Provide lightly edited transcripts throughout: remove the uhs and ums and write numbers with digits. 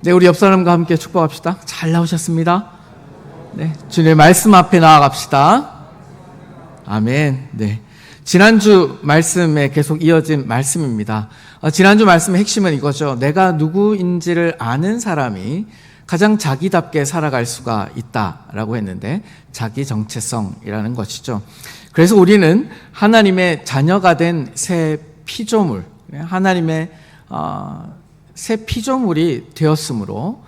네, 우리 옆 사람과 함께 축복합시다. 잘 나오셨습니다. 네, 주님의 말씀 앞에 나아갑시다. 아멘. 네, 지난주 말씀에 계속 이어진 말씀입니다. 지난주 말씀의 핵심은 이거죠. 내가 누구인지를 아는 사람이 가장 자기답게 살아갈 수가 있다라고 했는데, 자기 정체성이라는 것이죠. 그래서 우리는 하나님의 자녀가 된 새 피조물, 하나님의 새 피조물이 되었으므로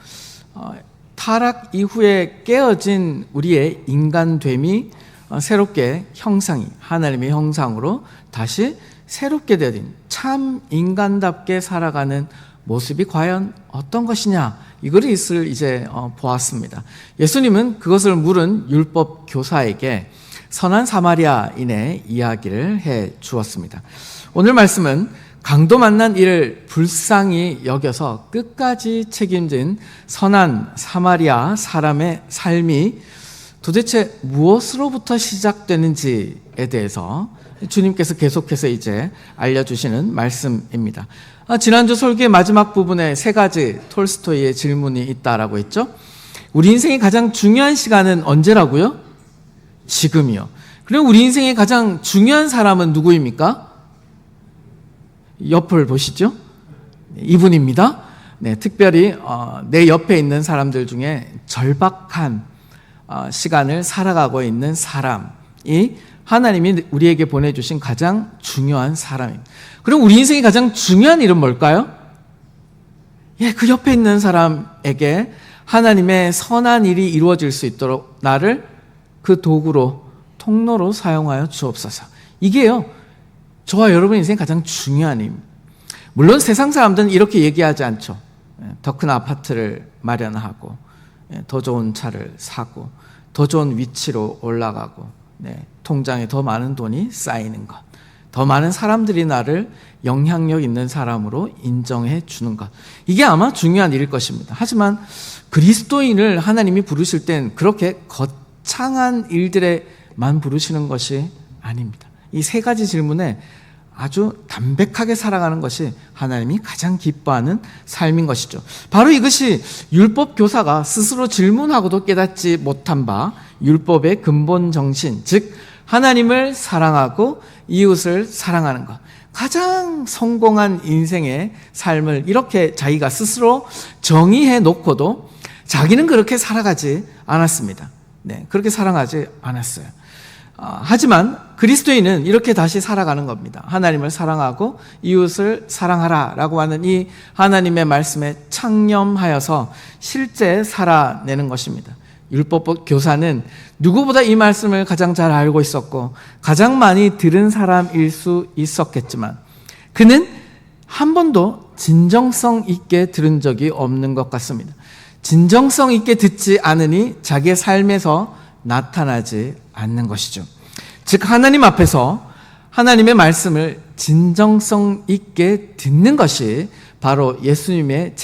타락 이후에 깨어진 우리의 인간됨이 새롭게 형상이 하나님의 형상으로 다시 새롭게 되어진 참 인간답게 살아가는 모습이 과연 어떤 것이냐, 이것을 이제 보았습니다. 예수님은 그것을 물은 율법 교사에게 선한 사마리아인의 이야기를 해 주었습니다. 오늘 말씀은 강도 만난 이를 불쌍히 여겨서 끝까지 책임진 선한 사마리아 사람의 삶이 도대체 무엇으로부터 시작되는지에 대해서 주님께서 계속해서 이제 알려주시는 말씀입니다. 지난주 설교의 마지막 부분에 세 가지 톨스토이의 질문이 있다라고 했죠. 우리 인생의 가장 중요한 시간은 언제라고요? 지금이요. 그리고 우리 인생의 가장 중요한 사람은 누구입니까? 옆을 보시죠. 이분입니다. 네, 특별히 내 옆에 있는 사람들 중에 절박한 시간을 살아가고 있는 사람이 하나님이 우리에게 보내주신 가장 중요한 사람입니다. 그럼 우리 인생의 가장 중요한 일은 뭘까요? 그 옆에 있는 사람에게 하나님의 선한 일이 이루어질 수 있도록 나를 그 도구로, 통로로 사용하여 주옵소서. 이게요, 저와 여러분 인생의 가장 중요한 일입니다. 물론 세상 사람들은 이렇게 얘기하지 않죠. 더 큰 아파트를 마련하고, 더 좋은 차를 사고, 더 좋은 위치로 올라가고, 통장에 더 많은 돈이 쌓이는 것, 더 많은 사람들이 나를 영향력 있는 사람으로 인정해 주는 것, 이게 아마 중요한 일일 것입니다. 하지만 그리스도인을 하나님이 부르실 땐 그렇게 거창한 일들에만 부르시는 것이 아닙니다. 이 세 가지 질문에 아주 담백하게 살아가는 것이 하나님이 가장 기뻐하는 삶인 것이죠. 바로 이것이 율법 교사가 스스로 질문하고도 깨닫지 못한 바, 율법의 근본 정신, 즉 하나님을 사랑하고 이웃을 사랑하는 것, 가장 성공한 인생의 삶을 이렇게 자기가 스스로 정의해 놓고도 자기는 그렇게 살아가지 않았습니다. 그렇게 살아가지 않았어요. 하지만 그리스도인은 이렇게 다시 살아가는 겁니다. 하나님을 사랑하고 이웃을 사랑하라 라고 하는 이 하나님의 말씀에 창념하여서 실제 살아내는 것입니다. 율법 교사는 누구보다 이 말씀을 가장 잘 알고 있었고 가장 많이 들은 사람일 수 있었겠지만, 그는 한 번도 진정성 있게 들은 적이 없는 것 같습니다. 진정성 있게 듣지 않으니 자기의 삶에서 나타나지 않는 것이죠. 즉 하나님 앞에서 하나님의 말씀을 진정성 있게 듣는 것이 바로 예수님의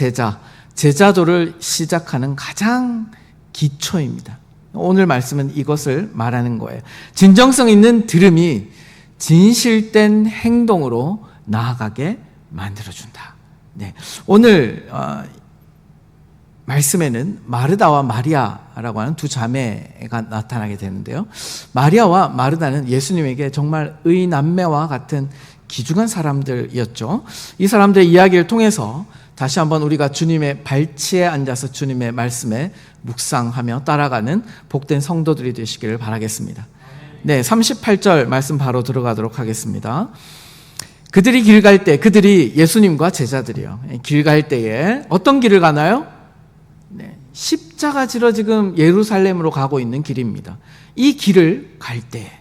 제자도를 시작하는 가장 기초입니다. 오늘 말씀은 이것을 말하는 거예요. 진정성 있는 들음이 진실된 행동으로 나아가게 만들어준다. 오늘 말씀에는 마르다와 마리아라고 하는 두 자매가 나타나게 되는데요. 마리아와 마르다는 예수님에게 정말 의남매와 같은 귀중한 사람들이었죠. 이 사람들의 이야기를 통해서 다시 한번 우리가 주님의 발치에 앉아서 주님의 말씀에 묵상하며 따라가는 복된 성도들이 되시기를 바라겠습니다. 38절 말씀 바로 들어가도록 하겠습니다. 그들이 길 갈 때, 그들이 예수님과 제자들이요, 길 갈 때에 어떤 길을 가나요? 십자가 지러 지금 예루살렘으로 가고 있는 길입니다. 이 길을 갈 때,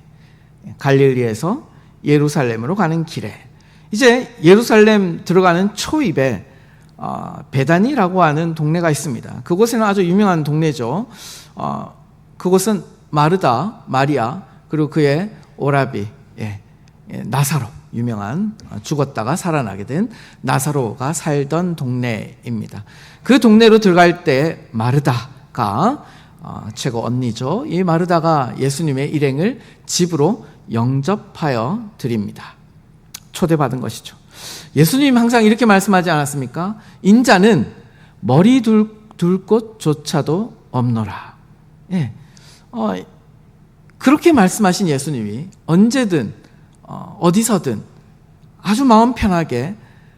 갈릴리에서 예루살렘으로 가는 길에 이제 예루살렘 들어가는 초입에 베다니라고 하는 동네가 있습니다. 그곳에는 아주 유명한 동네죠. 그곳은 마르다, 마리아, 그리고 그의 오라비 나사로, 유명한 죽었다가 살아나게 된 나사로가 살던 동네입니다. 그 동네로 들어갈 때 마르다가 최고 언니죠. 이 마르다가 예수님의 일행을 집으로 영접하여 드립니다. 초대받은 것이죠. 예수님 항상 이렇게 말씀하지 않았습니까? 인자는 머리 둘 곳조차도 없노라. 예. 그렇게 말씀하신 예수님이 언제든 어디서든 아주 마음 편하게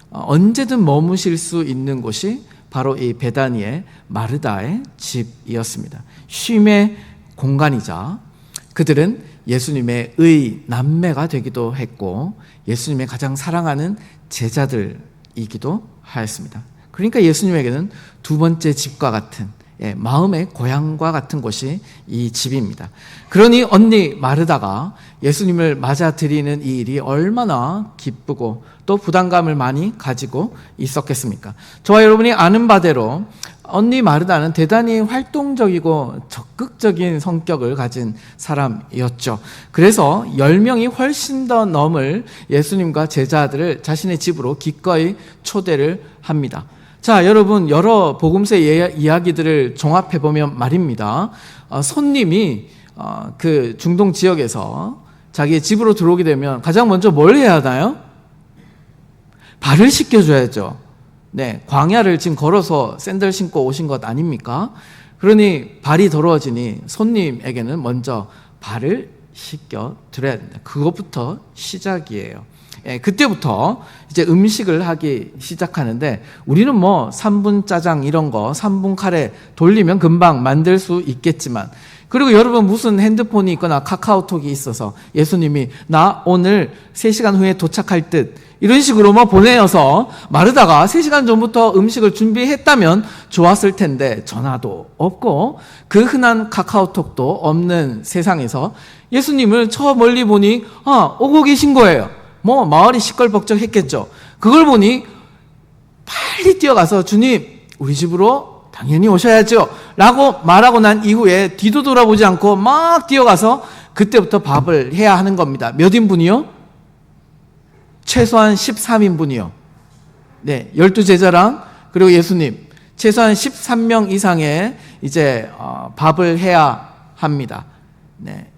언제든 머무실 수 있는 곳이 바로 이 베다니의 마르다의 집이었습니다. 쉼의 공간이자 그들은 예수님의 남매가 되기도 했고 예수님의 가장 사랑하는 제자들이기도 하였습니다. 그러니까 예수님에게는 두 번째 집과 같은 마음의 고향과 같은 곳이 이 집입니다. 그러니 언니 마르다가 예수님을 맞아들이는 이 일이 얼마나 기쁘고 또 부담감을 많이 가지고 있었겠습니까? 저와 여러분이 아는 바대로 언니 마르다는 대단히 활동적이고 적극적인 성격을 가진 사람이었죠. 그래서 10명이 훨씬 더 넘을 예수님과 제자들을 자신의 집으로 기꺼이 초대를 합니다. 자, 여러분, 여러 복음서의 이야기들을 종합해보면 말입니다. 손님이 그 중동 지역에서 자기의 집으로 들어오게 되면 가장 먼저 뭘 해야 하나요? 발을 씻겨줘야죠. 네, 광야를 지금 걸어서 샌들 신고 오신 것 아닙니까? 그러니 발이 더러워지니 손님에게는 먼저 발을 씻겨드려야 된다. 그것부터 시작이에요. 그때부터 이제 음식을 하기 시작하는데 우리는 뭐 3분 짜장 이런 거 3분 카레 돌리면 금방 만들 수 있겠지만 그리고 여러분 무슨 핸드폰이 있거나 카카오톡이 있어서 예수님이 나 오늘 3시간 후에 도착할 듯 이런 식으로 뭐 보내어서 마르다가 3시간 전부터 음식을 준비했다면 좋았을 텐데 전화도 없고 그 흔한 카카오톡도 없는 세상에서 예수님을 저 멀리 보니 오고 계신 거예요. 뭐 마을이 시끌벅적했겠죠. 그걸 보니 빨리 뛰어가서 주님 우리 집으로 당연히 오셔야죠 라고 말하고 난 이후에 뒤도 돌아보지 않고 막 뛰어가서 그때부터 밥을 해야 하는 겁니다. 몇 인분이요? 최소한 13인분이요. 네, 12제자랑 그리고 예수님 최소한 13명 이상의 이제 밥을 해야 합니다. 네,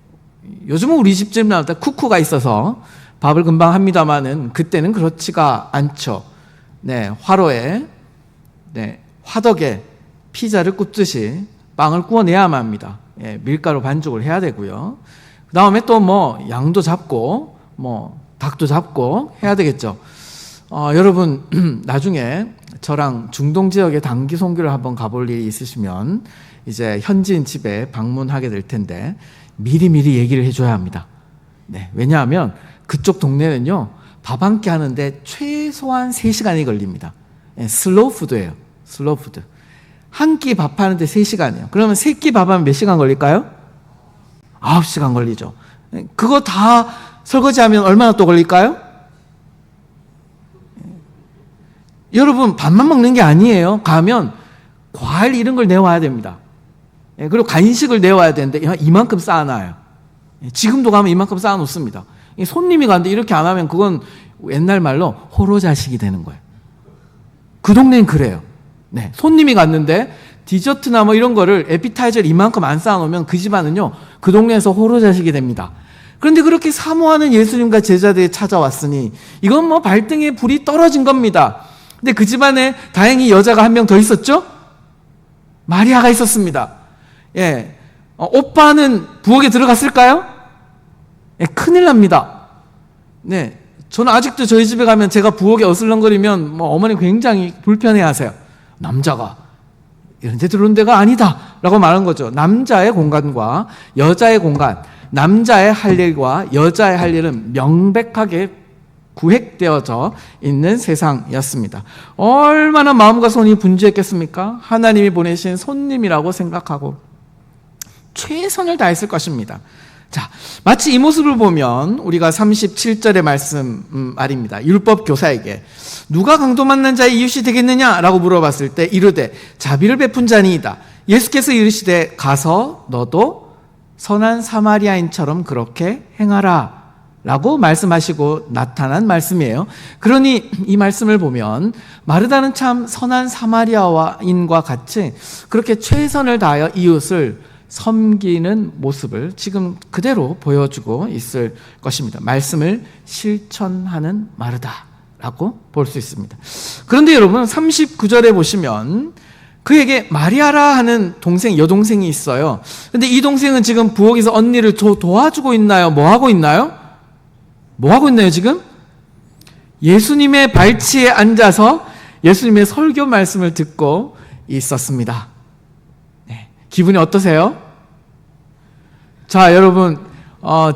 요즘은 우리 집집마다 쿠쿠가 있어서 밥을 금방 합니다만은 그때는 그렇지가 않죠. 네, 화로에 화덕에 피자를 굽듯이 빵을 구워내야만 합니다. 밀가루 반죽을 해야 되고요. 그 다음에 또 뭐 양도 잡고 뭐 닭도 잡고 해야 되겠죠. 여러분 나중에 저랑 중동 지역에 단기 선교를 한번 가볼 일이 있으시면 이제 현지인 집에 방문하게 될 텐데 미리미리 얘기를 해줘야 합니다. 네, 왜냐하면 그쪽 동네는요 밥 한 끼 하는데 최소한 3시간이 걸립니다. 슬로우 푸드예요. 슬로우 푸드. 한 끼 밥 하는데 3시간이에요. 그러면 3끼 밥 하면 몇 시간 걸릴까요? 9시간 걸리죠. 그거 다 설거지하면 얼마나 또 걸릴까요? 여러분 밥만 먹는 게 아니에요. 가면 과일 이런 걸 내와야 됩니다. 그리고 간식을 내와야 되는데 이만큼 쌓아놔요. 지금도 가면 이만큼 쌓아놓습니다. 손님이 가는데 이렇게 안 하면 그건 옛날 말로 호로자식이 되는 거예요. 그 동네는 그래요. 네, 손님이 갔는데 디저트나 뭐 이런 거를 에피타이저를 이만큼 안 쌓아놓으면 그 집안은요 그 동네에서 호로자식이 됩니다. 그런데 그렇게 사모하는 예수님과 제자들이 찾아왔으니 이건 뭐 발등에 불이 떨어진 겁니다. 근데 그 집안에 다행히 여자가 한 명 더 있었죠? 마리아가 있었습니다. 예, 오빠는 부엌에 들어갔을까요? 예, 큰일 납니다. 네, 저는 아직도 저희 집에 가면 제가 부엌에 어슬렁거리면 뭐 어머니 굉장히 불편해하세요. 남자가 이런 데 들어오는 데가 아니다 라고 말한 거죠. 남자의 공간과 여자의 공간, 남자의 할 일과 여자의 할 일은 명백하게 구획되어져 있는 세상이었습니다. 얼마나 마음과 손이 분주했겠습니까? 하나님이 보내신 손님이라고 생각하고 최선을 다했을 것입니다. 자, 마치 이 모습을 보면 우리가 37절의 말씀 말입니다. 율법 교사에게 누가 강도 만난 자의 이웃이 되겠느냐라고 물어봤을 때 이르되 자비를 베푼 자니이다. 예수께서 이르시되 가서 너도 선한 사마리아인처럼 그렇게 행하라 라고 말씀하시고 나타난 말씀이에요. 그러니 이 말씀을 보면 마르다는 참 선한 사마리아인과 같이 그렇게 최선을 다하여 이웃을 섬기는 모습을 지금 그대로 보여주고 있을 것입니다. 말씀을 실천하는 마르다라고 볼 수 있습니다. 그런데 여러분 39절에 보시면 그에게 마리아라 하는 여동생이 있어요. 근데 이 동생은 지금 부엌에서 언니를 도와주고 있나요? 뭐 하고 있나요? 뭐 하고 있나요, 지금? 예수님의 발치에 앉아서 예수님의 설교 말씀을 듣고 있었습니다. 네. 기분이 어떠세요? 자, 여러분,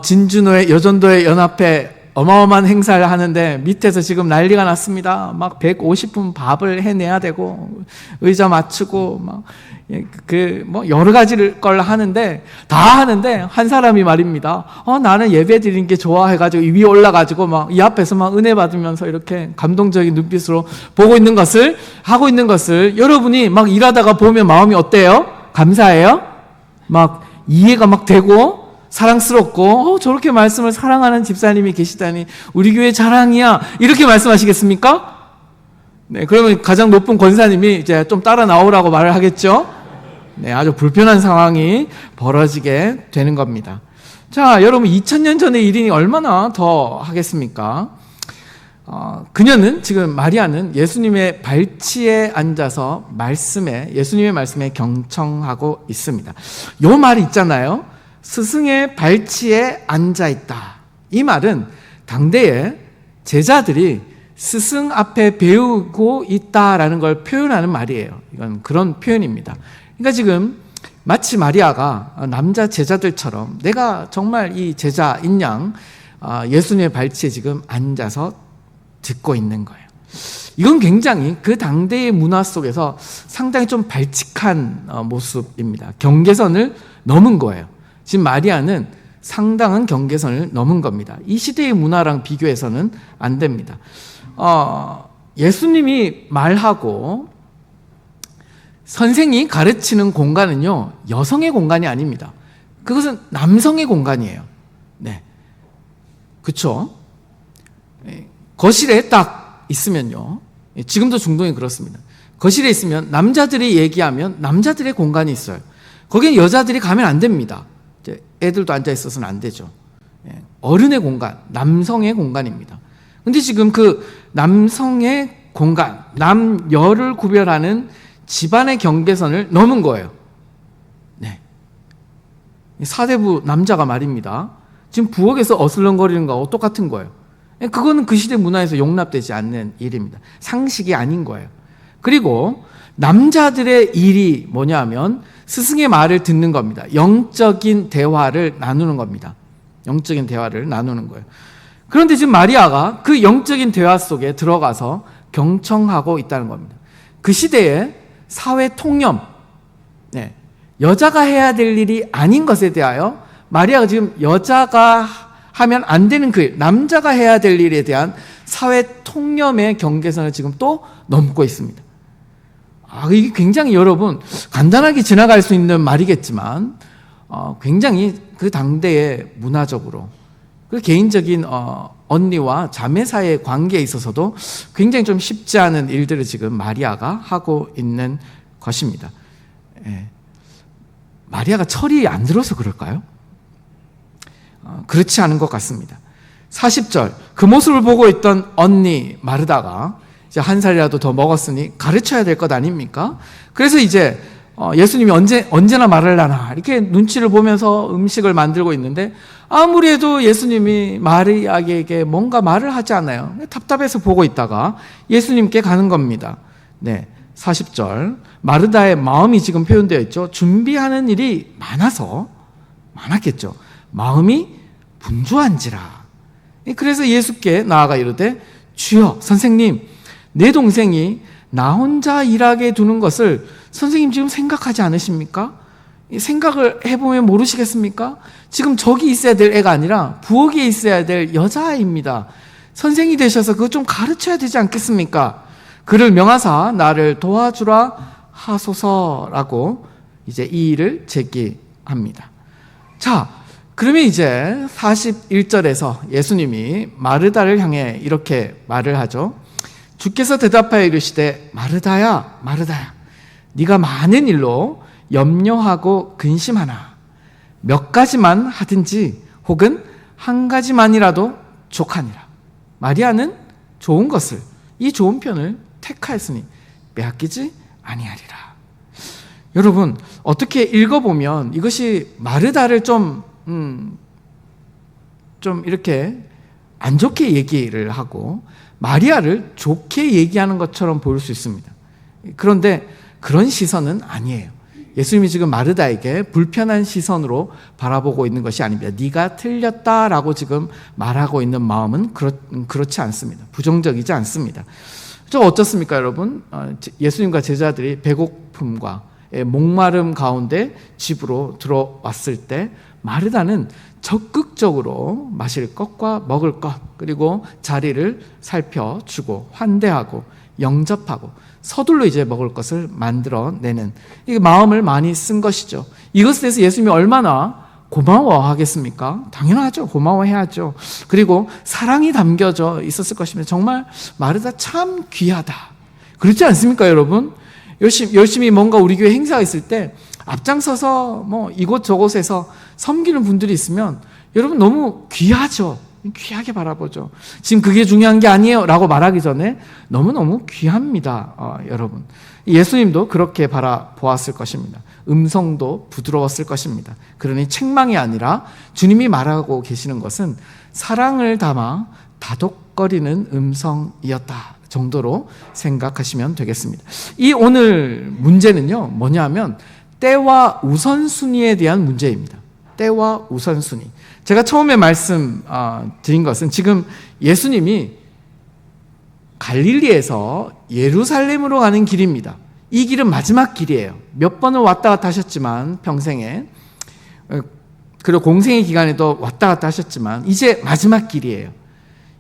진주노의 여전도의 연합회 어마어마한 행사를 하는데 밑에서 지금 난리가 났습니다. 막 150분 밥을 해내야 되고 의자 맞추고 막 여러 가지 걸 하는데 다 하는데 한 사람이 말입니다. 나는 예배 드리는 게 좋아해가지고 위에 올라가지고 막 이 앞에서 막 은혜 받으면서 이렇게 감동적인 눈빛으로 보고 있는 것을 하고 있는 것을 여러분이 막 일하다가 보면 마음이 어때요? 감사해요? 막 이해가 막 되고 사랑스럽고 저렇게 말씀을 사랑하는 집사님이 계시다니 우리 교회 자랑이야 이렇게 말씀하시겠습니까? 네, 그러면 가장 높은 권사님이 이제 좀 따라 나오라고 말을 하겠죠? 네, 아주 불편한 상황이 벌어지게 되는 겁니다. 자, 여러분 2000년 전의 일이니 얼마나 더 하겠습니까? 그녀는 지금 마리아는 예수님의 발치에 앉아서 예수님의 말씀에 경청하고 있습니다. 요 말이 있잖아요. 스승의 발치에 앉아있다. 이 말은 당대에 제자들이 스승 앞에 배우고 있다라는 걸 표현하는 말이에요. 이건 그런 표현입니다. 그러니까 지금 마치 마리아가 남자 제자들처럼 내가 정말 이 제자인 양 예수님의 발치에 지금 앉아서 듣고 있는 거예요. 이건 굉장히 그 당대의 문화 속에서 상당히 좀 발칙한 모습입니다. 경계선을 넘은 거예요. 지금 마리아는 상당한 경계선을 넘은 겁니다. 이 시대의 문화랑 비교해서는 안 됩니다. 예수님이 말하고 선생이 가르치는 공간은요, 여성의 공간이 아닙니다. 그것은 남성의 공간이에요. 네. 그쵸? 거실에 딱 있으면요, 지금도 중동이 그렇습니다. 거실에 있으면 남자들이 얘기하면 남자들의 공간이 있어요. 거기에 여자들이 가면 안 됩니다. 애들도 앉아 있어서는 안 되죠. 어른의 공간, 남성의 공간입니다. 근데 지금 그 남성의 공간, 남여를 구별하는 집안의 경계선을 넘은 거예요. 네. 사대부 남자가 말입니다. 지금 부엌에서 어슬렁거리는 거하고 똑같은 거예요. 그거는 그 시대 문화에서 용납되지 않는 일입니다. 상식이 아닌 거예요. 그리고 남자들의 일이 뭐냐 하면 스승의 말을 듣는 겁니다. 영적인 대화를 나누는 겁니다. 영적인 대화를 나누는 거예요. 그런데 지금 마리아가 그 영적인 대화 속에 들어가서 경청하고 있다는 겁니다. 그 시대에 사회 통념, 네, 여자가 해야 될 일이 아닌 것에 대하여 마리아가 지금 여자가 하면 안 되는 그 일, 남자가 해야 될 일에 대한 사회 통념의 경계선을 지금 또 넘고 있습니다. 이게 굉장히 여러분 간단하게 지나갈 수 있는 말이겠지만 굉장히 그 당대의 문화적으로 그리고 개인적인 언니와 자매 사이의 관계에 있어서도 굉장히 좀 쉽지 않은 일들을 지금 마리아가 하고 있는 것입니다. 마리아가 철이 안 들어서 그럴까요? 그렇지 않은 것 같습니다. 40절, 그 모습을 보고 있던 언니 마르다가 이제 한 살이라도 더 먹었으니 가르쳐야 될 것 아닙니까? 그래서 이제 예수님이 언제나 말을 하나 이렇게 눈치를 보면서 음식을 만들고 있는데 아무리 해도 예수님이 마리아에게 뭔가 말을 하지 않아요. 답답해서 보고 있다가 예수님께 가는 겁니다. 네, 40절, 마르다의 마음이 지금 표현되어 있죠. 준비하는 일이 많았겠죠. 마음이 분주한지라. 그래서 예수께 나아가 이르되 주여, 선생님, 내 동생이 나 혼자 일하게 두는 것을 선생님 지금 생각하지 않으십니까? 생각을 해보면 모르시겠습니까? 지금 저기 있어야 될 애가 아니라 부엌에 있어야 될 여자아이입니다. 선생이 되셔서 그거 좀 가르쳐야 되지 않겠습니까? 그를 명하사 나를 도와주라 하소서라고 이제 이 일을 제기합니다. 자, 그러면 이제 41절에서 예수님이 마르다를 향해 이렇게 말을 하죠. 주께서 대답하여 이르시되 마르다야, 마르다야, 네가 많은 일로 염려하고 근심하나 몇 가지만 하든지 혹은 한 가지만이라도 족하니라. 마리아는 좋은 것을, 이 좋은 편을 택하였으니 빼앗기지 아니하리라. 여러분, 어떻게 읽어보면 이것이 마르다를 좀 이렇게 안 좋게 얘기를 하고 마리아를 좋게 얘기하는 것처럼 보일 수 있습니다. 그런데 그런 시선은 아니에요. 예수님이 지금 마르다에게 불편한 시선으로 바라보고 있는 것이 아닙니다. 네가 틀렸다라고 지금 말하고 있는 마음은 그렇지 않습니다. 부정적이지 않습니다. 저 어떻습니까, 여러분? 예수님과 제자들이 배고픔과 목마름 가운데 집으로 들어왔을 때 마르다는 적극적으로 마실 것과 먹을 것, 그리고 자리를 살펴주고 환대하고 영접하고 서둘러 이제 먹을 것을 만들어내는 이 마음을 많이 쓴 것이죠. 이것에 대해서 예수님이 얼마나 고마워하겠습니까? 당연하죠. 고마워해야죠. 그리고 사랑이 담겨져 있었을 것입니다. 정말 마르다 참 귀하다. 그렇지 않습니까, 여러분? 열심히 뭔가 우리 교회 행사가 있을 때 앞장서서 뭐 이곳저곳에서 섬기는 분들이 있으면 여러분 너무 귀하죠. 귀하게 바라보죠. 지금 그게 중요한 게 아니에요 라고 말하기 전에 너무너무 귀합니다. 여러분, 예수님도 그렇게 바라보았을 것입니다. 음성도 부드러웠을 것입니다. 그러니 책망이 아니라 주님이 말하고 계시는 것은 사랑을 담아 다독거리는 음성이었다 정도로 생각하시면 되겠습니다. 이 오늘 문제는요, 뭐냐면 때와 우선순위에 대한 문제입니다. 때와 우선순위. 제가 처음에 말씀드린 것은 지금 예수님이 갈릴리에서 예루살렘으로 가는 길입니다. 이 길은 마지막 길이에요. 몇 번을 왔다 갔다 하셨지만 평생에, 그리고 공생의 기간에도 왔다 갔다 하셨지만 이제 마지막 길이에요.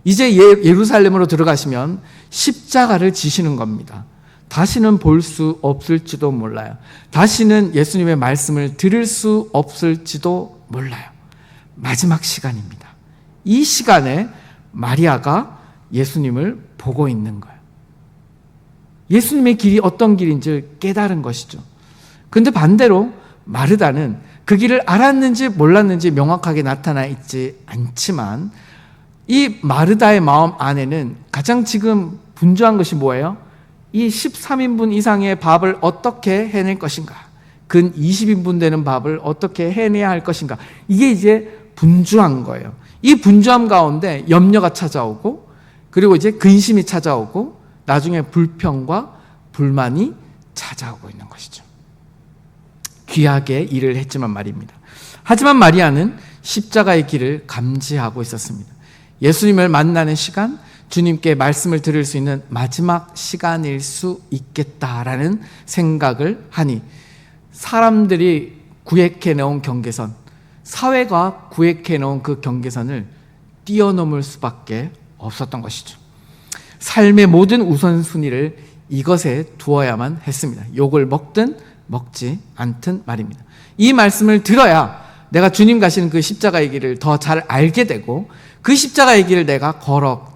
이제 예루살렘으로 들어가시면 십자가를 지시는 겁니다. 다시는 볼 수 없을지도 몰라요. 다시는 예수님의 말씀을 들을 수 없을지도 몰라요. 마지막 시간입니다. 이 시간에 마리아가 예수님을 보고 있는 거예요. 예수님의 길이 어떤 길인지 깨달은 것이죠. 그런데 반대로 마르다는 그 길을 알았는지 몰랐는지 명확하게 나타나 있지 않지만 이 마르다의 마음 안에는 가장 지금 분주한 것이 뭐예요? 이 13인분 이상의 밥을 어떻게 해낼 것인가? 근 20인분 되는 밥을 어떻게 해내야 할 것인가? 이게 이제 분주한 거예요. 이 분주함 가운데 염려가 찾아오고, 그리고 이제 근심이 찾아오고, 나중에 불평과 불만이 찾아오고 있는 것이죠. 귀하게 일을 했지만 말입니다. 하지만 마리아는 십자가의 길을 감지하고 있었습니다. 예수님을 만나는 시간, 주님께 말씀을 들을 수 있는 마지막 시간일 수 있겠다라는 생각을 하니 사람들이 구획해 놓은 경계선, 사회가 구획해 놓은 그 경계선을 뛰어넘을 수밖에 없었던 것이죠. 삶의 모든 우선순위를 이것에 두어야만 했습니다. 욕을 먹든 먹지 않든 말입니다. 이 말씀을 들어야 내가 주님 가시는 그 십자가의 길을 더 잘 알게 되고 그 십자가의 길을 내가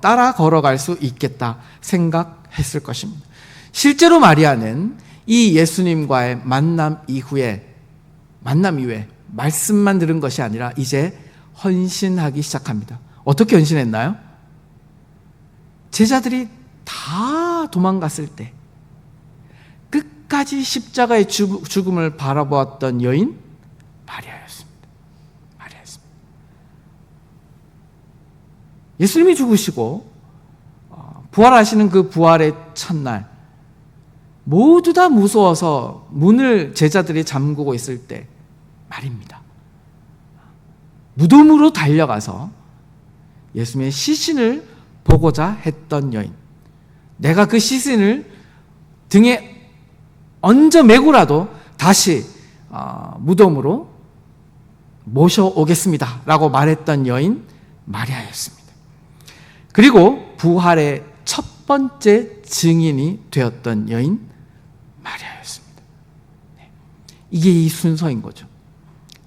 따라 걸어갈 수 있겠다 생각했을 것입니다. 실제로 마리아는 이 예수님과의 만남 이후에 말씀만 들은 것이 아니라 이제 헌신하기 시작합니다. 어떻게 헌신했나요? 제자들이 다 도망갔을 때 끝까지 십자가의 죽음을 바라보았던 여인 마리아였습니다. 예수님이 죽으시고 부활하시는 그 부활의 첫날 모두 다 무서워서 문을 제자들이 잠그고 있을 때 말입니다. 무덤으로 달려가서 예수님의 시신을 보고자 했던 여인, 내가 그 시신을 등에 얹어 메고라도 다시 무덤으로 모셔오겠습니다 라고 말했던 여인 마리아였습니다. 그리고 부활의 첫 번째 증인이 되었던 여인 마리아였습니다. 이게 이 순서인 거죠.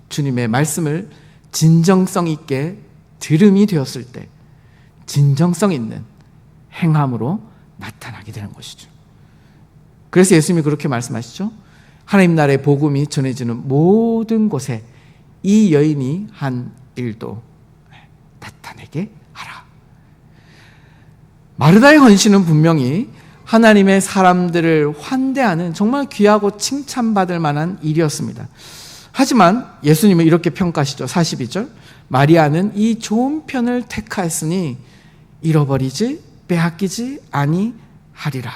주님의 말씀을 진정성 있게 들음이 되었을 때 진정성 있는 행함으로 나타나게 되는 것이죠. 그래서 예수님이 그렇게 말씀하시죠. 하나님 나라의 복음이 전해지는 모든 곳에 이 여인이 한 일도 나타내게 하라. 마르다의 헌신은 분명히 하나님의 사람들을 환대하는 정말 귀하고 칭찬받을 만한 일이었습니다. 하지만 예수님은 이렇게 평가하시죠. 42절, 마리아는 이 좋은 편을 택하였으니 잃어버리지 빼앗기지 아니하리라.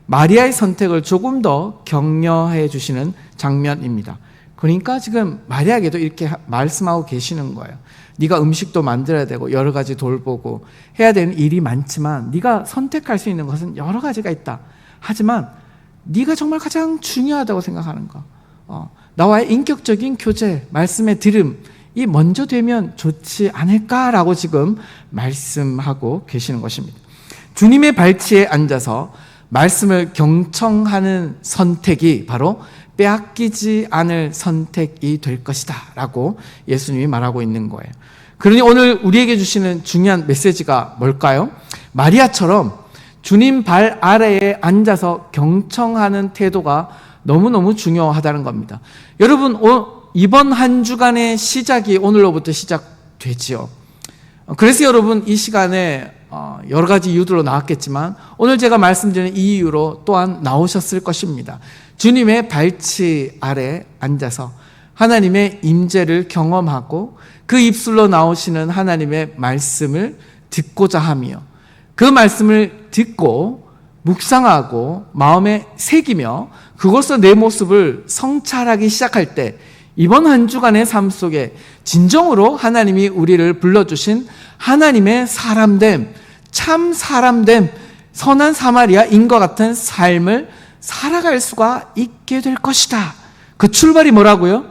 마리아의 선택을 조금 더 격려해 주시는 장면입니다. 그러니까 지금 마리아에게도 이렇게 말씀하고 계시는 거예요. 네가 음식도 만들어야 되고 여러 가지 돌보고 해야 되는 일이 많지만 네가 선택할 수 있는 것은 여러 가지가 있다. 하지만 네가 정말 가장 중요하다고 생각하는 거, 나와의 인격적인 교제, 말씀의 들음이 먼저 되면 좋지 않을까라고 지금 말씀하고 계시는 것입니다. 주님의 발치에 앉아서 말씀을 경청하는 선택이 바로 빼앗기지 않을 선택이 될 것이다 라고 예수님이 말하고 있는 거예요. 그러니 오늘 우리에게 주시는 중요한 메시지가 뭘까요? 마리아처럼 주님 발 아래에 앉아서 경청하는 태도가 너무너무 중요하다는 겁니다. 여러분, 이번 한 주간의 시작이 오늘로부터 시작되지요. 그래서 여러분 이 시간에 여러 가지 이유들로 나왔겠지만 오늘 제가 말씀드리는 이 이유로 또한 나오셨을 것입니다. 주님의 발치 아래 앉아서 하나님의 임재를 경험하고 그 입술로 나오시는 하나님의 말씀을 듣고자 하며 그 말씀을 듣고 묵상하고 마음에 새기며 그것으로 내 모습을 성찰하기 시작할 때 이번 한 주간의 삶 속에 진정으로 하나님이 우리를 불러주신 하나님의 사람됨, 참 사람됨, 선한 사마리아인과 같은 삶을 살아갈 수가 있게 될 것이다. 그 출발이 뭐라고요?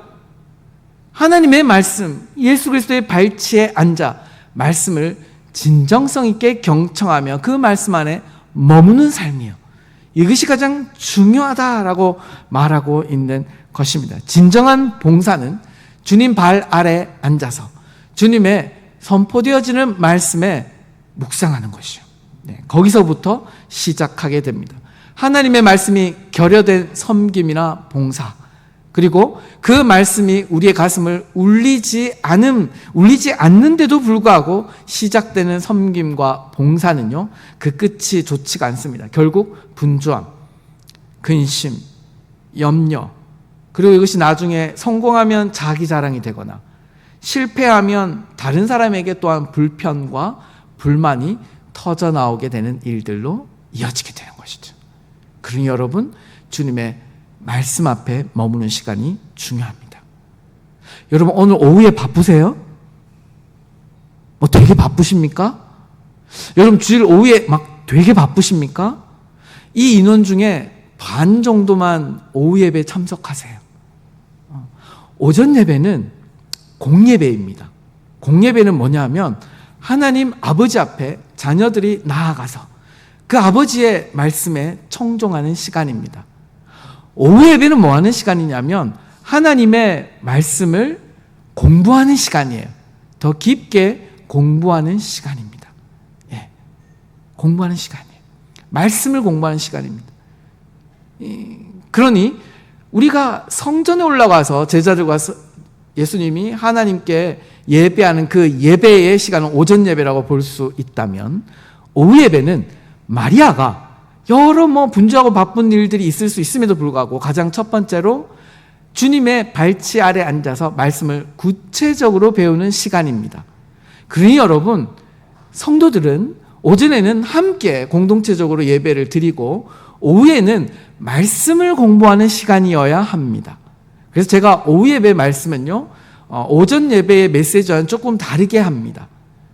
하나님의 말씀, 예수 그리스도의 발치에 앉아 말씀을 진정성 있게 경청하며 그 말씀 안에 머무는 삶이요. 이것이 가장 중요하다라고 말하고 있는 것입니다. 진정한 봉사는 주님 발 아래 앉아서 주님의 선포되어지는 말씀에 묵상하는 것이요. 거기서부터 시작하게 됩니다. 하나님의 말씀이 결여된 섬김이나 봉사, 그리고 그 말씀이 우리의 가슴을 울리지 않는데도 불구하고 시작되는 섬김과 봉사는요, 그 끝이 좋지가 않습니다. 결국 분주함, 근심, 염려, 그리고 이것이 나중에 성공하면 자기 자랑이 되거나 실패하면 다른 사람에게 또한 불편과 불만이 터져 나오게 되는 일들로 이어지게 되는 것이죠. 그러니 여러분, 주님의 말씀 앞에 머무는 시간이 중요합니다. 여러분, 오늘 오후에 바쁘세요? 되게 바쁘십니까? 여러분, 주일 오후에 막 되게 바쁘십니까? 이 인원 중에 반 정도만 오후 예배에 참석하세요. 오전 예배는 공예배입니다. 공예배는 뭐냐 하면 하나님 아버지 앞에 자녀들이 나아가서 그 아버지의 말씀에 청종하는 시간입니다. 오후 예배는 뭐 하는 시간이냐면 하나님의 말씀을 공부하는 시간이에요. 더 깊게 공부하는 시간입니다. 공부하는 시간이에요. 말씀을 공부하는 시간입니다. 그러니 우리가 성전에 올라가서 제자들과 예수님이 하나님께 예배하는 그 예배의 시간은 오전 예배라고 볼 수 있다면 오후 예배는 마리아가 여러 분주하고 바쁜 일들이 있을 수 있음에도 불구하고 가장 첫 번째로 주님의 발치 아래 앉아서 말씀을 구체적으로 배우는 시간입니다. 그러니 여러분, 성도들은 오전에는 함께 공동체적으로 예배를 드리고 오후에는 말씀을 공부하는 시간이어야 합니다. 그래서 제가 오후 예배 말씀은요, 오전 예배의 메시지와는 조금 다르게 합니다.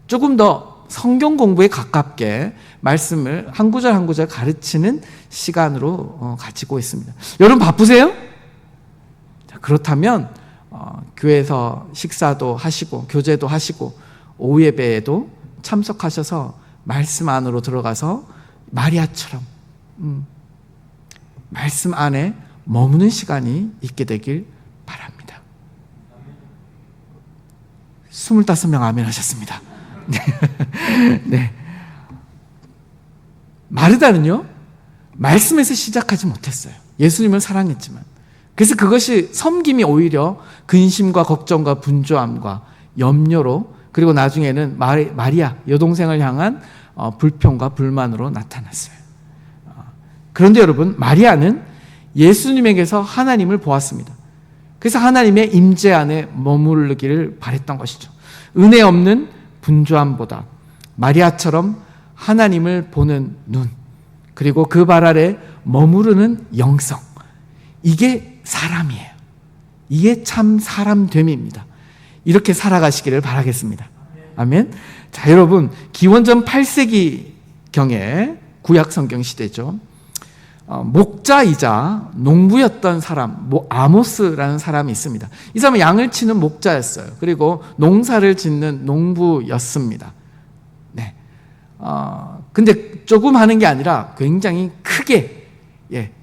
조금 더 성경 공부에 가깝게 말씀을 한 구절 한 구절 가르치는 시간으로 가지고 있습니다. 여러분 바쁘세요? 그렇다면 교회에서 식사도 하시고 교제도 하시고 오후 예배에도 참석하셔서 말씀 안으로 들어가서 마리아처럼 말씀 안에 머무는 시간이 있게 되길 바랍니다. 25명 아멘 하셨습니다. 네. 마르다는요, 말씀에서 시작하지 못했어요. 예수님을 사랑했지만. 그래서 그것이 섬김이 오히려 근심과 걱정과 분주함과 염려로, 그리고 나중에는 마리아 여동생을 향한 불평과 불만으로 나타났어요. 그런데 여러분, 마리아는 예수님에게서 하나님을 보았습니다. 그래서 하나님의 임재 안에 머무르기를 바랬던 것이죠. 은혜 없는 분주함보다 마리아처럼 하나님을 보는 눈, 그리고 그 발 아래 머무르는 영성, 이게 사람이에요. 이게 참 사람됨입니다. 이렇게 살아가시기를 바라겠습니다. 아멘. 자, 여러분, 기원전 8세기경에 구약 성경 시대죠. 목자이자 농부였던 사람, 아모스라는 사람이 있습니다. 이 사람은 양을 치는 목자였어요. 그리고 농사를 짓는 농부였습니다. 네. 근데 조금 하는 게 아니라 굉장히 크게,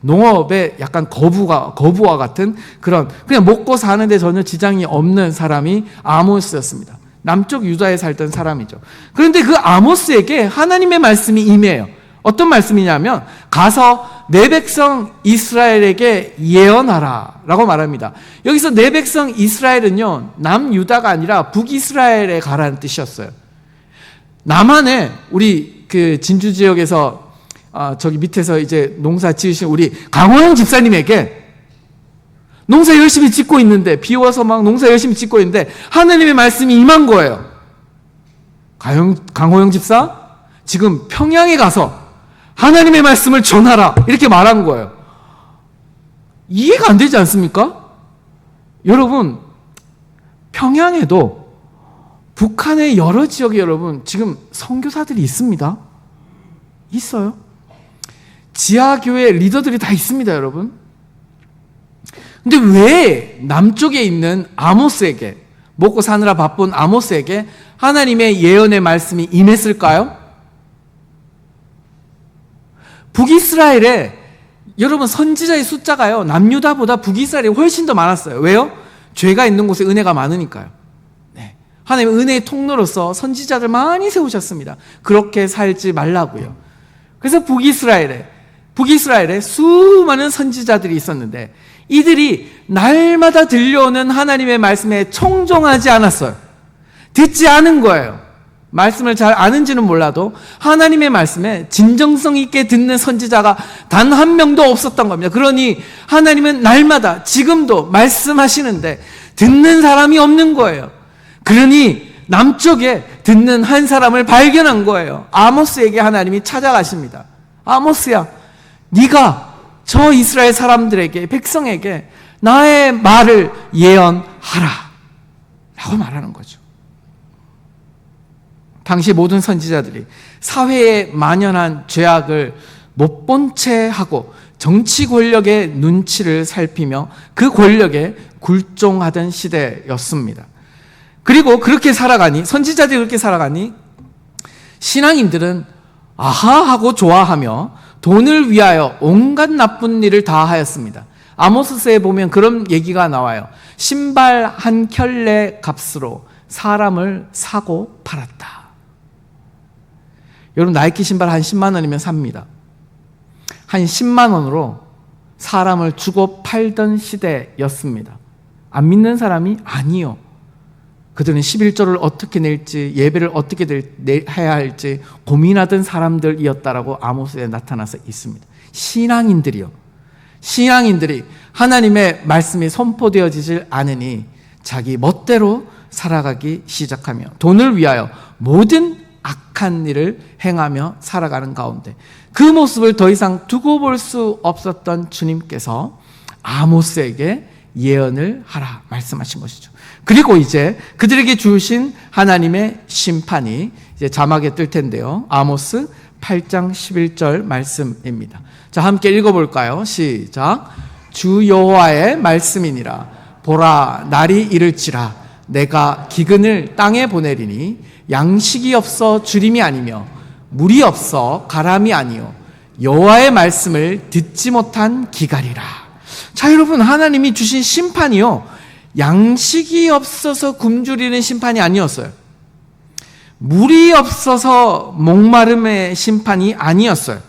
농업에 약간 거부와 같은 그런, 그냥 먹고 사는데 전혀 지장이 없는 사람이 아모스였습니다. 남쪽 유다에 살던 사람이죠. 그런데 그 아모스에게 하나님의 말씀이 임해요. 어떤 말씀이냐면, 가서 내 백성 이스라엘에게 예언하라 라고 말합니다. 여기서 내 백성 이스라엘은요, 남유다가 아니라 북이스라엘에 가라는 뜻이었어요. 남한에, 우리 그 진주 지역에서 저기 밑에서 이제 농사 지으신 우리 강호영 집사님에게 농사 열심히 짓고 있는데, 비 와서 막 농사 열심히 짓고 있는데 하나님의 말씀이 임한 거예요. 강호영 집사, 지금 평양에 가서 하나님의 말씀을 전하라, 이렇게 말한 거예요. 이해가 안 되지 않습니까? 여러분, 평양에도 북한의 여러 지역에 여러분 지금 선교사들이 있습니다. 있어요. 지하교회 리더들이 다 있습니다, 여러분. 근데 왜 남쪽에 있는 아모스에게, 먹고 사느라 바쁜 아모스에게 하나님의 예언의 말씀이 임했을까요? 북이스라엘에, 여러분, 선지자의 숫자가요, 남유다보다 북이스라엘이 훨씬 더 많았어요. 왜요? 죄가 있는 곳에 은혜가 많으니까요. 네. 하나님의 은혜의 통로로서 선지자들 많이 세우셨습니다. 그렇게 살지 말라고요. 그래서 북이스라엘에 수많은 선지자들이 있었는데, 이들이 날마다 들려오는 하나님의 말씀에 청종하지 않았어요. 듣지 않은 거예요. 말씀을 잘 아는지는 몰라도 하나님의 말씀에 진정성 있게 듣는 선지자가 단 한 명도 없었던 겁니다. 그러니 하나님은 날마다 지금도 말씀하시는데 듣는 사람이 없는 거예요. 그러니 남쪽에 듣는 한 사람을 발견한 거예요. 아모스에게 하나님이 찾아가십니다. 아모스야, 네가 저 이스라엘 사람들에게, 백성에게 나의 말을 예언하라 라고 말하는 거죠. 당시 모든 선지자들이 사회에 만연한 죄악을 못 본 채 하고 정치 권력의 눈치를 살피며 그 권력에 굴종하던 시대였습니다. 그리고 그렇게 살아가니, 선지자들이 그렇게 살아가니 신앙인들은 아하 하고 좋아하며 돈을 위하여 온갖 나쁜 일을 다 하였습니다. 아모스서에 보면 그런 얘기가 나와요. 신발 한 켤레 값으로 사람을 사고 팔았다. 여러분, 나이키 신발 한 10만 원이면 삽니다. 한 10만 원으로 사람을 주고 팔던 시대였습니다. 안 믿는 사람이 아니요. 그들은 11조를 어떻게 낼지, 예배를 어떻게 해야 할지 고민하던 사람들이었다라고 아모스에 나타나서 있습니다. 신앙인들이 하나님의 말씀이 선포되어지질 않으니 자기 멋대로 살아가기 시작하며 돈을 위하여 모든 악한 일을 행하며 살아가는 가운데 그 모습을 더 이상 두고 볼 수 없었던 주님께서 아모스에게 예언을 하라 말씀하신 것이죠. 그리고 이제 그들에게 주신 하나님의 심판이 이제 자막에 뜰 텐데요. 아모스 8장 11절 말씀입니다. 자, 함께 읽어볼까요? 시작. 주 여호와의 말씀이니라. 보라, 날이 이를지라. 내가 기근을 땅에 보내리니 양식이 없어 주림이 아니며 물이 없어 가람이 아니요 여호와의 말씀을 듣지 못한 기갈이라. 자, 여러분, 하나님이 주신 심판이요, 양식이 없어서 굶주리는 심판이 아니었어요. 물이 없어서 목마름의 심판이 아니었어요.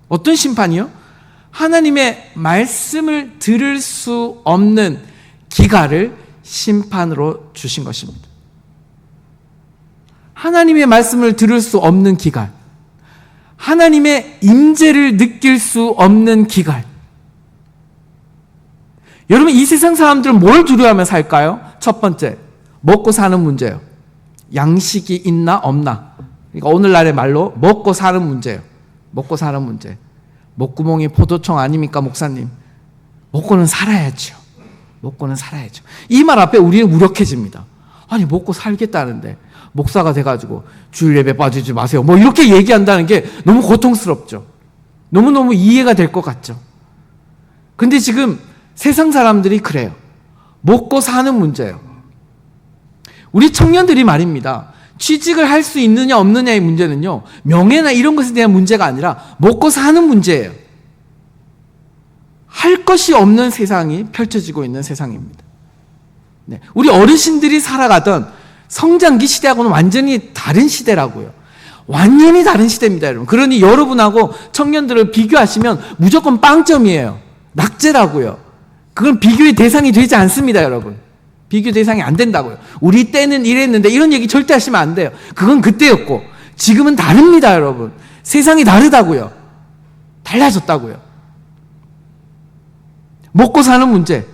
어떤 심판이요? 하나님의 말씀을 들을 수 없는 기갈을 심판으로 주신 것입니다. 하나님의 말씀을 들을 수 없는 기갈. 하나님의 임재를 느낄 수 없는 기갈. 여러분, 이 세상 사람들은 뭘 두려워하며 살까요? 첫 번째, 먹고 사는 문제예요. 양식이 있나 없나. 그러니까 오늘날의 말로 먹고 사는 문제예요. 먹고 사는 문제. 목구멍이 포도청 아닙니까, 목사님? 먹고는 살아야죠. 먹고는 살아야죠. 이 말 앞에 우리는 무력해집니다. 아니, 먹고 살겠다는데 목사가 돼가지고 주일 예배 빠지지 마세요, 뭐 이렇게 얘기한다는 게 너무 고통스럽죠. 너무너무 이해가 될 것 같죠. 근데 지금 세상 사람들이 그래요. 먹고 사는 문제예요. 우리 청년들이 말입니다. 취직을 할 수 있느냐 없느냐의 문제는요, 명예나 이런 것에 대한 문제가 아니라 먹고 사는 문제예요. 할 것이 없는 세상이 펼쳐지고 있는 세상입니다. 네, 우리 어르신들이 살아가던 성장기 시대하고는 완전히 다른 시대라고요. 완전히 다른 시대입니다, 여러분. 그러니 여러분하고 청년들을 비교하시면 무조건 빵점이에요. 낙제라고요. 그건 비교의 대상이 되지 않습니다, 여러분. 비교 대상이 안 된다고요. 우리 때는 이랬는데 이런 얘기 절대 하시면 안 돼요. 그건 그때였고 지금은 다릅니다, 여러분. 세상이 다르다고요. 달라졌다고요. 먹고 사는 문제,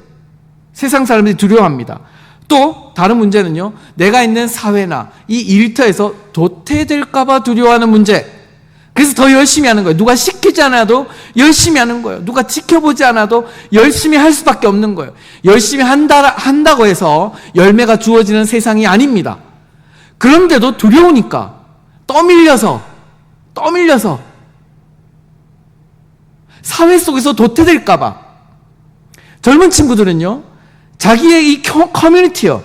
세상 사람들이 두려워합니다. 또 다른 문제는요, 내가 있는 사회나 이 일터에서 도태될까 봐 두려워하는 문제. 그래서 더 열심히 하는 거예요. 누가 시키지 않아도 열심히 하는 거예요. 누가 지켜보지 않아도 열심히 할 수밖에 없는 거예요. 열심히 한다고 해서 열매가 주어지는 세상이 아닙니다. 그런데도 두려우니까 떠밀려서 사회 속에서 도태될까 봐. 젊은 친구들은요, 자기의 이 커뮤니티요,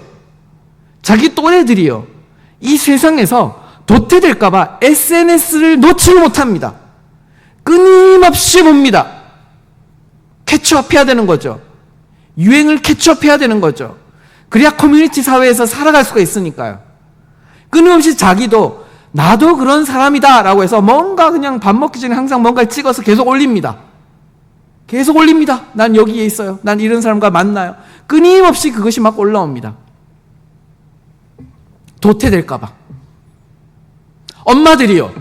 자기 또래들이요, 이 세상에서 도태될까봐 SNS를 놓치지 못합니다. 끊임없이 봅니다. 캐치업해야 되는 거죠. 유행을 캐치업해야 되는 거죠. 그래야 커뮤니티 사회에서 살아갈 수가 있으니까요. 끊임없이 자기도 나도 그런 사람이다 라고 해서 뭔가 그냥 밥 먹기 전에 항상 뭔가를 찍어서 계속 올립니다. 계속 올립니다. 난 여기에 있어요. 난 이런 사람과 만나요. 끊임없이 그것이 막 올라옵니다. 도태될까봐. 엄마들이요,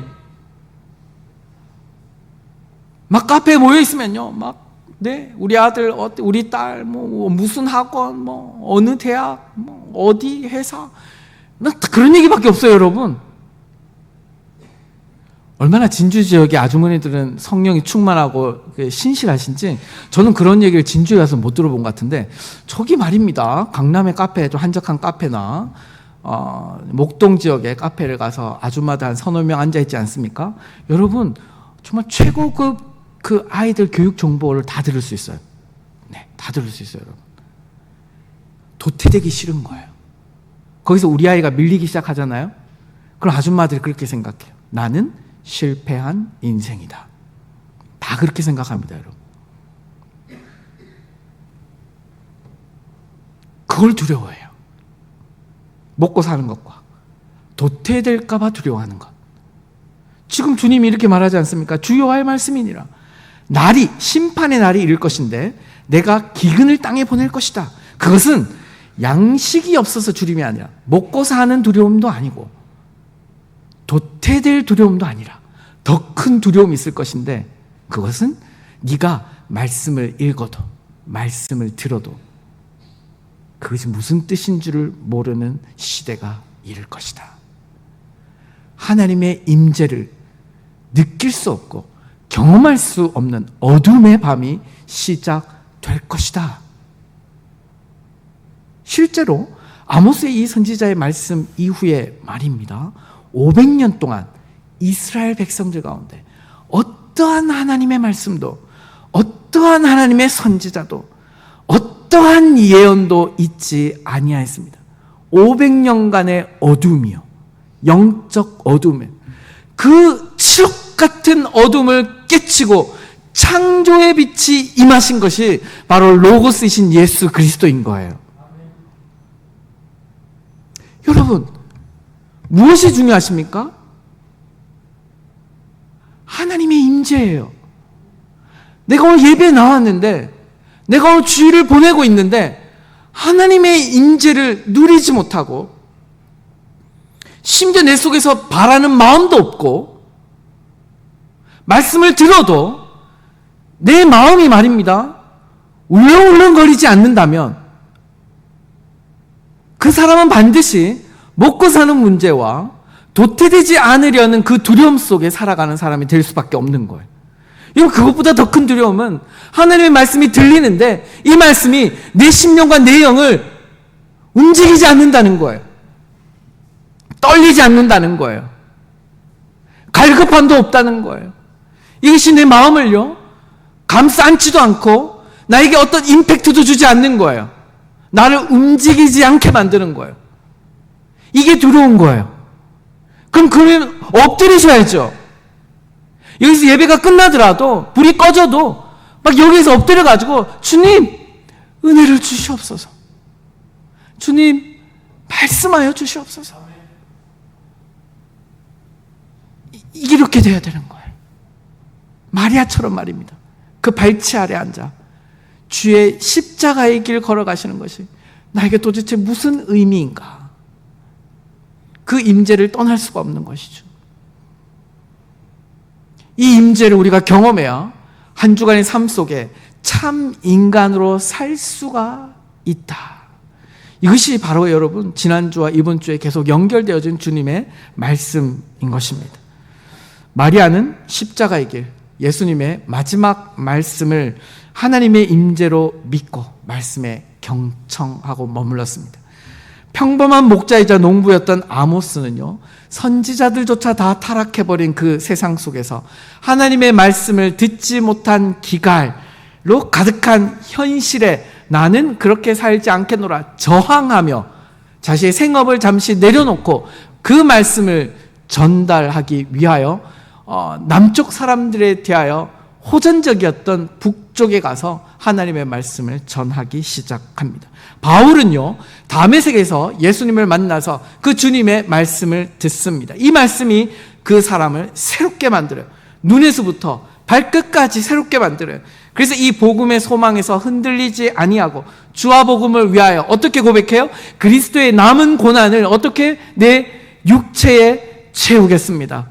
막 카페에 모여 있으면요, 막, 네, 우리 아들, 우리 딸, 무슨 학원, 어느 대학, 어디 회사, 그런 얘기밖에 없어요, 여러분. 얼마나 진주 지역의 아주머니들은 성령이 충만하고 신실하신지 저는 그런 얘기를 진주에 가서 못 들어본 것 같은데, 저기 말입니다. 강남의 카페, 좀 한적한 카페나 목동 지역의 카페를 가서 아줌마들 한 서너 명 앉아있지 않습니까? 여러분, 정말 최고급 그 아이들 교육 정보를 다 들을 수 있어요. 네, 다 들을 수 있어요, 여러분. 도태되기 싫은 거예요. 거기서 우리 아이가 밀리기 시작하잖아요. 그럼 아줌마들이 그렇게 생각해요. 나는 실패한 인생이다. 다 그렇게 생각합니다, 여러분. 그걸 두려워해요. 먹고 사는 것과 도태될까 봐 두려워하는 것. 지금 주님이 이렇게 말하지 않습니까? 주여와의 말씀이니라. 날이, 심판의 날이 이를 것인데 내가 기근을 땅에 보낼 것이다. 그것은 양식이 없어서 두려움이 아니라 먹고 사는 두려움도 아니고 도태될 두려움도 아니라 더 큰 두려움이 있을 것인데, 그것은 네가 말씀을 읽어도 말씀을 들어도 그것이 무슨 뜻인 줄을 모르는 시대가 이를 것이다. 하나님의 임재를 느낄 수 없고 경험할 수 없는 어둠의 밤이 시작될 것이다. 실제로 아모스의 이 선지자의 말씀 이후의 말입니다. 500년 동안 이스라엘 백성들 가운데 어떠한 하나님의 말씀도, 어떠한 하나님의 선지자도, 어떠한 예언도 있지 아니하였습니다. 500년간의 어둠이요, 영적 어둠에 그 칠흑 같은 어둠을 깨치고 창조의 빛이 임하신 것이 바로 로고스이신 예수 그리스도인 거예요. 여러분, 무엇이 중요하십니까? 하나님의 임재예요. 내가 오늘 예배에 나왔는데, 내가 오늘 주일을 보내고 있는데 하나님의 임재를 누리지 못하고 심지어 내 속에서 바라는 마음도 없고 말씀을 들어도 내 마음이 말입니다, 울렁울렁거리지 않는다면 그 사람은 반드시 먹고 사는 문제와 도태되지 않으려는 그 두려움 속에 살아가는 사람이 될 수밖에 없는 거예요. 이거 그것보다 더 큰 두려움은 하나님의 말씀이 들리는데 이 말씀이 내 심령과 내 영을 움직이지 않는다는 거예요. 떨리지 않는다는 거예요. 갈급함도 없다는 거예요. 이것이 내 마음을요, 감싸 안지도 않고 나에게 어떤 임팩트도 주지 않는 거예요. 나를 움직이지 않게 만드는 거예요. 이게 두려운 거예요. 그러면 엎드리셔야죠. 여기서 예배가 끝나더라도, 불이 꺼져도 막 여기서 엎드려가지고 주님 은혜를 주시옵소서, 주님 말씀하여 주시옵소서, 이렇게 돼야 되는 거예요. 마리아처럼 말입니다. 그 발치 아래 앉아 주의 십자가의 길 걸어가시는 것이 나에게 도대체 무슨 의미인가? 그 임재를 떠날 수가 없는 것이죠. 이 임재를 우리가 경험해야 한 주간의 삶 속에 참 인간으로 살 수가 있다. 이것이 바로 여러분 지난주와 이번 주에 계속 연결되어진 주님의 말씀인 것입니다. 마리아는 십자가의 길, 예수님의 마지막 말씀을 하나님의 임재로 믿고 말씀에 경청하고 머물렀습니다. 평범한 목자이자 농부였던 아모스는요, 선지자들조차 다 타락해버린 그 세상 속에서 하나님의 말씀을 듣지 못한 기갈로 가득한 현실에 나는 그렇게 살지 않겠노라 저항하며 자신의 생업을 잠시 내려놓고 그 말씀을 전달하기 위하여 남쪽 사람들에 대하여 호전적이었던 북쪽에 가서 하나님의 말씀을 전하기 시작합니다. 바울은요, 다메섹에서 예수님을 만나서 그 주님의 말씀을 듣습니다. 이 말씀이 그 사람을 새롭게 만들어요. 눈에서부터 발끝까지 새롭게 만들어요. 그래서 이 복음의 소망에서 흔들리지 아니하고 주와 복음을 위하여 어떻게 고백해요? 그리스도의 남은 고난을 어떻게 내 육체에 채우겠습니다.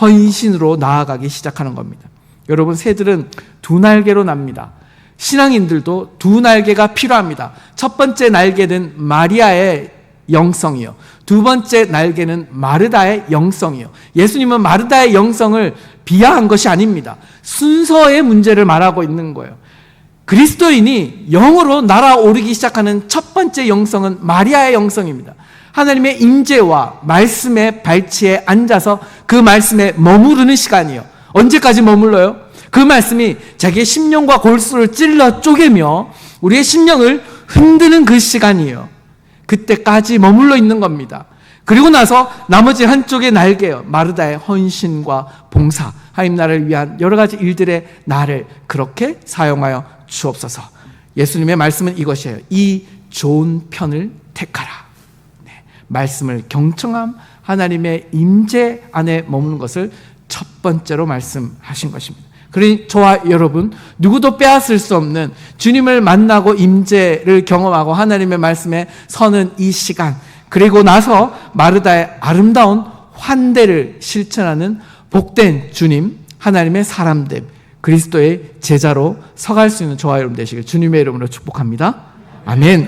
헌신으로 나아가기 시작하는 겁니다. 여러분, 새들은 두 날개로 납니다. 신앙인들도 두 날개가 필요합니다. 첫 번째 날개는 마리아의 영성이요, 두 번째 날개는 마르다의 영성이요. 예수님은 마르다의 영성을 비하한 것이 아닙니다. 순서의 문제를 말하고 있는 거예요. 그리스도인이 영으로 날아오르기 시작하는 첫 번째 영성은 마리아의 영성입니다. 하나님의 임재와 말씀의 발치에 앉아서 그 말씀에 머무르는 시간이요. 언제까지 머물러요? 그 말씀이 자기의 심령과 골수를 찔러 쪼개며 우리의 심령을 흔드는 그 시간이에요. 그때까지 머물러 있는 겁니다. 그리고 나서 나머지 한쪽의 날개요, 마르다의 헌신과 봉사, 하나님 나라를 위한 여러 가지 일들의 나를 그렇게 사용하여 주옵소서. 예수님의 말씀은 이것이에요. 이 좋은 편을 택하라. 말씀을 경청함, 하나님의 임재 안에 머무는 것을 첫 번째로 말씀하신 것입니다. 그러니 저와 여러분 누구도 빼앗을 수 없는 주님을 만나고 임재를 경험하고 하나님의 말씀에 서는 이 시간, 그리고 나서 마르다의 아름다운 환대를 실천하는 복된 주님, 하나님의 사람됨, 그리스도의 제자로 서갈 수 있는 저와 여러분 되시길 주님의 이름으로 축복합니다. 아멘.